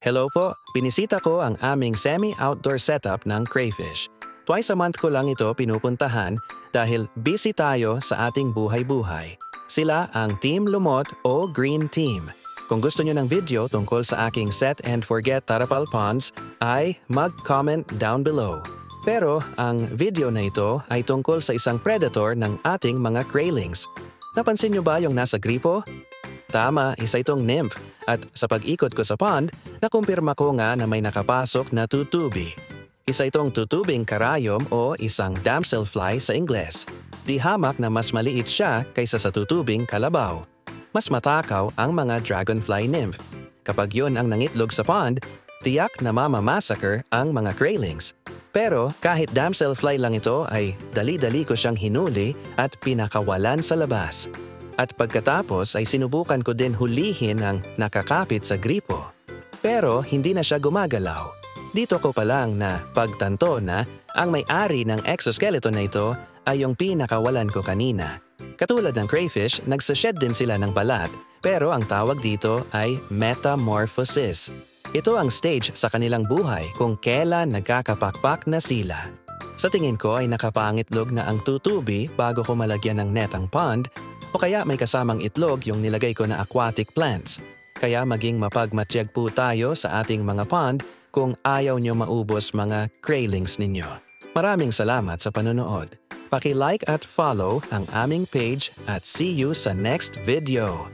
Hello po, binisita ko ang aming semi-outdoor setup ng Crayfish. Twice a month ko lang ito pinupuntahan dahil busy tayo sa ating buhay-buhay. Sila ang Team Lumot o Green Team. Kung gusto nyo ng video tungkol sa aking set and forget Tarapal Ponds, ay mag-comment down below. Pero ang video na ito ay tungkol sa isang predator ng ating mga craylings. Napansin nyo ba yung nasa gripo? Tama, isa itong nymph. At sa pag-ikot ko sa pond, nakumpirma ko nga na may nakapasok na tutubi. Isa itong tutubing karayom o isang damselfly sa Ingles. Di hamak na mas maliit siya kaysa sa tutubing kalabaw. Mas matakaw ang mga dragonfly nymph. Kapag yun ang nangitlog sa pond, tiyak na mamamassacre ang mga craylings. Pero kahit damselfly lang ito ay dali-dali ko siyang hinuli at pinakawalan sa labas. At pagkatapos ay sinubukan ko din hulihin ang nakakapit sa gripo. Pero hindi na siya gumagalaw. Dito ko pa lang na pagtanto na ang may-ari ng exoskeleton na ito ay yung pinakawalan ko kanina. Katulad ng crayfish, nagsashed din sila ng balat, pero ang tawag dito ay metamorphosis. Ito ang stage sa kanilang buhay kung kailan nagkakapakpak na sila. Sa tingin ko ay nakapangitlog na ang tutubi bago ko malagyan ng net ang pond, o kaya may kasamang itlog yung nilagay ko na aquatic plants. Kaya maging mapagmatyag po tayo sa ating mga pond kung ayaw nyo maubos mga craylings ninyo. Maraming salamat sa panonood. Paki-like at follow ang aming page at see you sa next video.